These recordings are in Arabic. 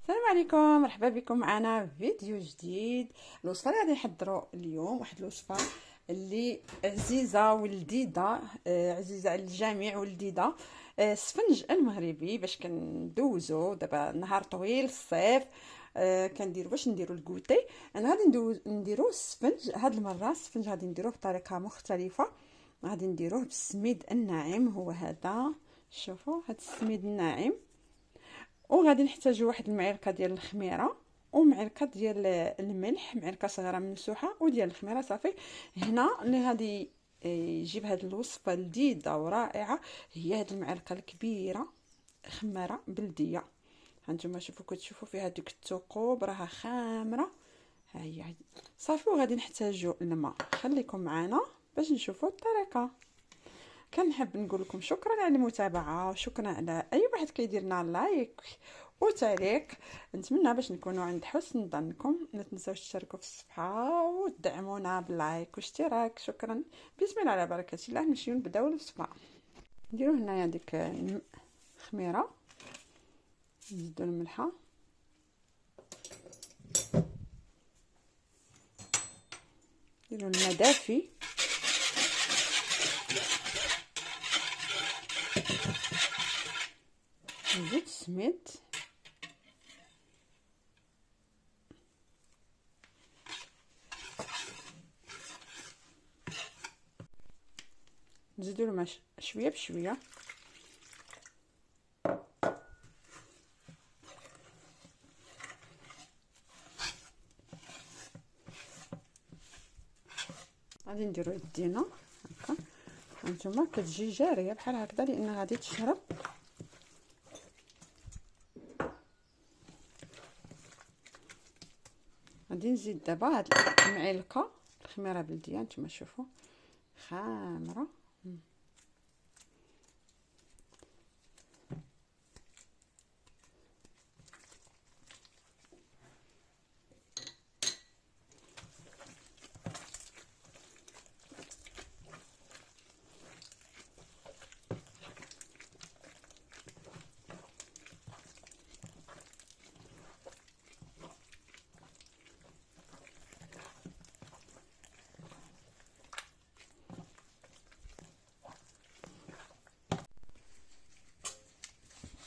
السلام عليكم، مرحبا بكم معنا في فيديو جديد. الوصفه اللي غادي نحضروا اليوم واحد الوصفه اللي عزيزه ولذيذه، عزيزه على الجميع ولذيذه. السفنج المغربي باش كندوزو دابا نهار طويل الصيف. كنديروا باش نديروا الكوتي. انا غادي نديروا السفنج هاد المره. السفنج غادي نديروه بطريقه مختلفه، غادي نديروه بالسميد الناعم. هو هذا، شوفوا هاد السميد الناعم. وغادي نحتاجو واحد المعلقه ديال الخميره ومعلقه ديال الملح، معلقه صغيره ممسوحه وديال الخميره صافي. هنا اللي غادي يجيب هاد الوصفه لذيذه ورائعه هي هاد المعلقه الكبيره خماره بلديه. هانتوما شوفوا، كتشوفوا فيها ديك الثقوب راها خامره. ها هي صافي. وغادي نحتاجو الماء. خليكم معنا باش نشوفوا الطريقه. كنحب نقول لكم شكرا على المتابعه، وشكرا على اي واحد كيدير لنا لايك وتعليق. نتمنى باش نكونوا عند حسن ظنكم. ما تنساوش تشتركوا في الصفحه وتدعمونا باللايك واشتراك. شكرا. بسم الله على بركه الله. نمشيو نبداو الوصفه. نديرو هنايا ديك الخميره، نزيدو الملحه، نديرو الماء دافي، نزيد السميد، نزيدو الماء شويه بشويه، غادي نديرو يدينا هكا. هانتوما كتجي جاريه بحال هكذا لان غادي تشرب. غادي نزيد دابا هاد المعلقه الخميره بلديه. نتوما شوفوا خامره.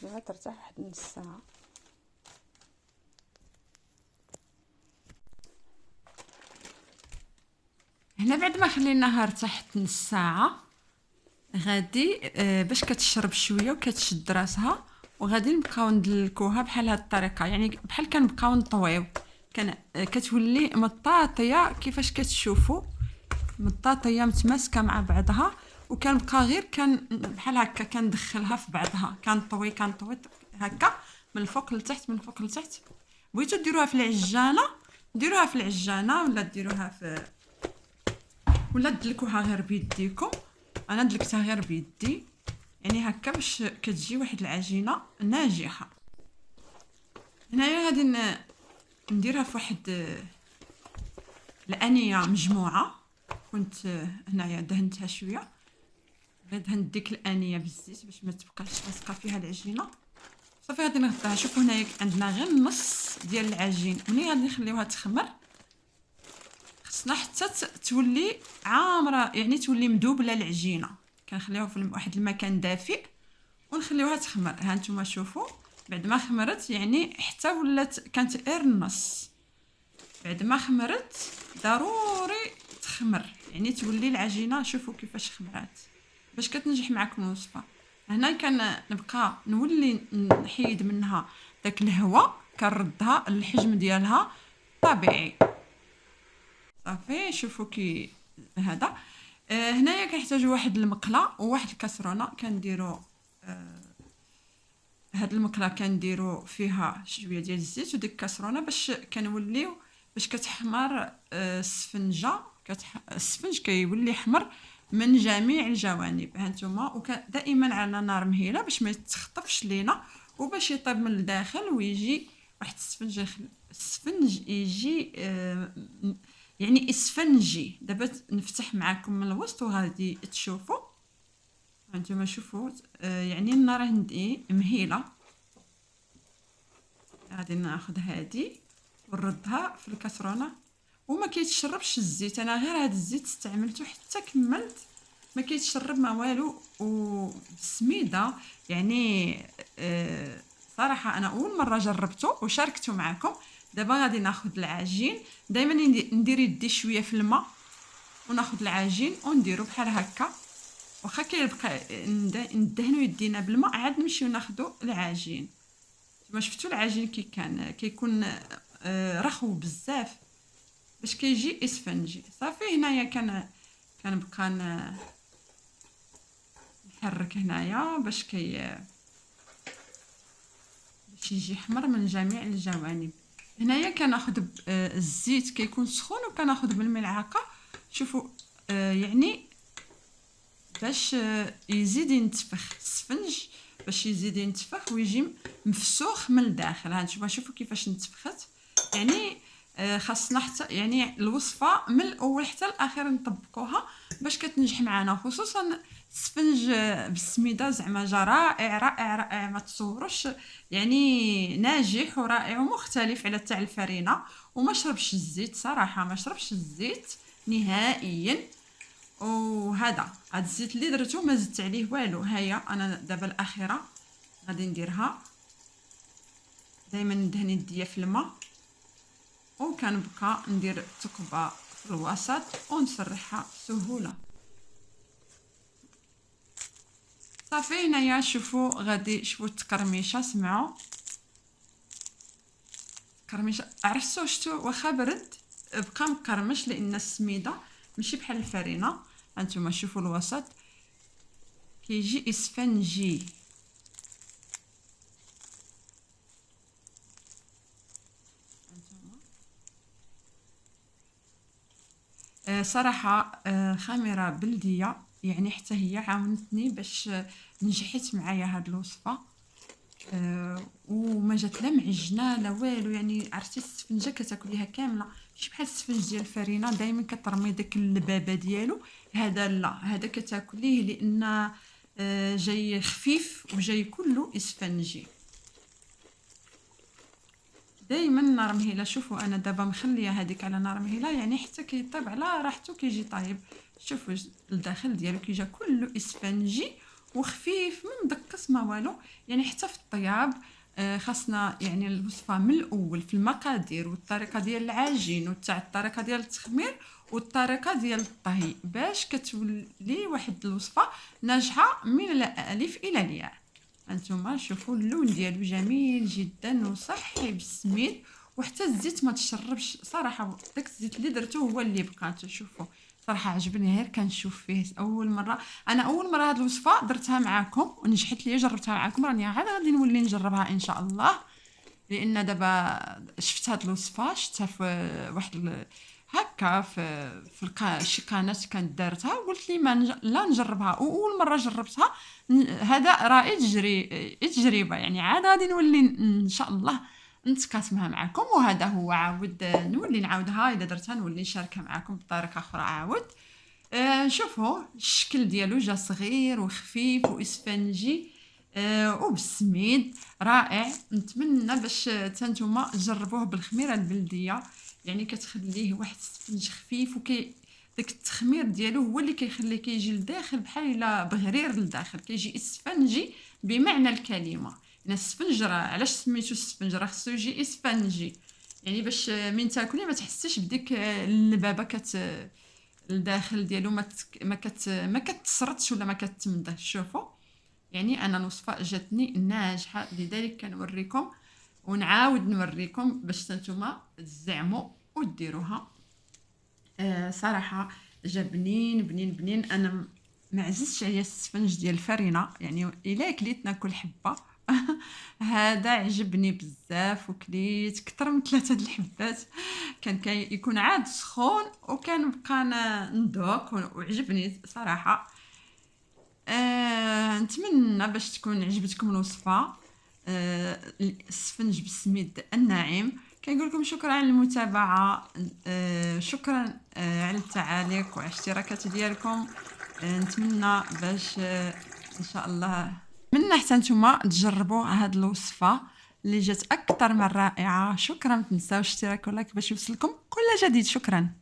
خليها ترتاح واحد نص ساعه. هنا بعد ما خليناها ارتاحت نص ساعه، غادي باش كتشرب شويه وكتشد راسها، وغادي نبقاو ندلكوها بحال هاد الطريقه. يعني بحال كنبقاو نطويو، كتولي مطاطيه كيفاش كتشوفوا، مطاطيه متماسكه مع بعضها. وكنبقى غير بحال هكا كندخلها في بعضها، كنطوي هكا من الفوق لتحت، من الفوق لتحت. بغيتو ديروها في العجانه ديروها في العجانه، ولا ديروها في، ولا تدلكوها غير بيديكم. انا دلكتها غير بيدي، يعني هكا باش كتجي واحد العجينه ناجحه. هنايا غادي نديرها في واحد الانيه مجموعه. كنت هنايا دهنتها شويه، دهنت ديك الانيه بالزيت باش ما تبقاش لاصقه فيها العجينه. صافي غادي نغطيها. شوفوا هنايا عندنا غير النص ديال العجين. ملي غادي نخليوها تخمر، خصنا حتى تولي عامره، يعني تولي مذوبله العجينه. كنخليوها في واحد المكان دافئ ونخليوها تخمر. ها نتوما شوفوا بعد ما خمرت، يعني حتى ولات كانت غير النص. بعد ما خمرت ضروري تخمر، يعني تولي العجينه. شوفوا كيفاش خمرات باش كتنجح معكم الوصفه. هنا نبقى نولي نحيد منها داك الهواء، كنردها الحجم ديالها طبيعي. صافي شوفوا كي هذا. هنايا كنحتاجوا واحد المقله وواحد الكاسرونه. كنديروا هاد المقله كنديروا فيها شويه ديال الزيت، وديك الكاسرونه باش كنوليو باش كتحمر السفنجه. السفنج كيولي حمر من جميع الجوانب. هانتوما دائما على نار مهيله باش ما يتخطفش لينا، وباش يطيب من الداخل ويجي واحد السفنج يجي يعني اسفنجي. دابا نفتح معكم من الوسط وغادي تشوفوا. هانتوما شوفوا يعني النار عندي مهيله. غادي ناخذ هذه ونردها في الكاسرونه. وما كيتشربش الزيت، انا غير هذا الزيت استعملته حتى كملت، ما كيتشرب ما والو. وبالسميده يعني صراحه انا اول مره جربته وشاركته معكم. دابا غادي ناخذ العجين، دائما ندير يدي شويه في الماء وناخذ العجين ونديرو بحال هكا، واخا كيبقى ندهنوا يدينا بالماء عاد نمشيو ناخذوا العجين. كما شفتوا العجين كيكون رخو بزاف باش كيجي اسفنجي. صافي هنايا كنبقى نحرك هنايا باش يجي حمر من جميع الجوانب. هنايا كناخذ الزيت كيكون سخون وكناخذ بالملعقه. شوفوا يعني باش يزيد ينتفخ السفنج، باش يزيد ينتفخ ويجي مفسوخ من الداخل. هانتوما شوفوا كيفاش انتفخت. يعني خاصنا حتى يعني الوصفه من الاول حتى الاخير نطبقوها باش كتنجح معنا، خصوصا السفنج بالسميده زعما جا رائع رائع رائع، ما تصوروش. يعني ناجح ورائع ومختلف على تاع الفرينه، وما شربش الزيت صراحه، ما شربش الزيت نهائيا. وهذا الزيت اللي درته ما زدت عليه والو. هيا انا دابا الاخيره غادي نديرها. دائما ندهن يديا في الماء وكنبقى ندير ثقبه في الوسط ونسرحها بسهوله. صافي هنايا شوفوا غادي شوفوا التقرميشه، سمعوا التقرميشه، عرفتوا شتو واخا برد بقى مقرمش لان السميده ماشي بحال الفرينه. هانتوما شوفوا الوسط كيجي اسفنجي. صراحه خميره بلديه يعني حتى هي عاونتني باش نجحت معايا هاد الوصفه. وما جات لا معجنه لا والو. يعني عرفتي السفنجه كتاكليها كامله، ماشي بحال السفنج ديال الفرينه دائما كترمي داك اللبابه ديالو. هذا لا، هذا كتاكليه لان جاي خفيف وجاي كله اسفنجي. دائما نار مهيله. شوفوا انا دابا مخليه هذيك على نار مهيله يعني حتى كيطيب على راحته كيجي طايب. شوفوا الداخل ديالو كيجا كله اسفنجي وخفيف ما مدقس ما والو. يعني حتى في الطياب خاصنا يعني الوصفه من الاول في المقادير والطريقه ديال العجين وتاع الطريقه ديال التخمير والطريقه ديال الطهي باش كتولي واحد الوصفه ناجحه من الالف الى الياء. انتما شوفوا اللون ديالو جميل جدا وصحي بالسميد، وحتى الزيت ما تشربش صراحه. داك الزيت اللي درته هو اللي بقى. تشوفوا صراحه عجبني غير كنشوف فيه. اول مره هاد الوصفه درتها معكم ونجحت لي، جربتها معكم، راني عاد غادي نولي نجربها ان شاء الله. لان دابا شفت هاد الوصفه شفتها في واحد هكا في شي قناه كانت دارتها، وقلت لي ما لا نجربها. واول مره جربتها هذا رائع تجربه. يعني عاد غادي نولي ان شاء الله نتقاسمها معكم. وهذا هو عاود نولي نعاودها اذا درتها نولي نشاركها معكم بطريقه اخرى عاود. شوفوا الشكل ديالو جا صغير وخفيف واسفنجي وبالسميد رائع. نتمنى باش نتوما تجربوه بالخميره البلديه، يعني كتخليه واحد السفنج خفيف داك التخمير ديالو هو اللي كيخليه كيجي لداخل بحال الا بغرير لداخل، كيجي اسفنجي بمعنى الكلمه. يعني السفنج راه علاش سميتو السفنج راه خصو يجي اسفنجي، يعني باش من تاكليه ما تحسيش بديك اللبابه الداخل ديالو ما كتسرطش ولا ما كتمضغش. شوفوا يعني انا الوصفه جاتني ناجحه، لذلك كنوريكم ونعاود نوريكم باش نتوما تزعموا وديروها. صراحه جا بنين بنين بنين. انا ما عززتش عليا السفنج ديال الفرينه، يعني الا كليت ناكل حبه هذا عجبني بزاف وكليت كثر من 3 الحبات. كان يكون عاد سخون وكان بقى ندوق وعجبني صراحه. نتمنى باش تكون عجبتكم الوصفه السفنج بالسميد الناعم. كنقول لكم شكرا على المتابعه، شكرا على التعاليق وعلى الاشتراكات ديالكم. نتمنى باش ان شاء الله من حتى نتوما تجربوا هاد الوصفه اللي جات اكثر من رائعه. شكرا، ما تنساوش اشتراك ولايك باش يوصلكم كل جديد. شكرا.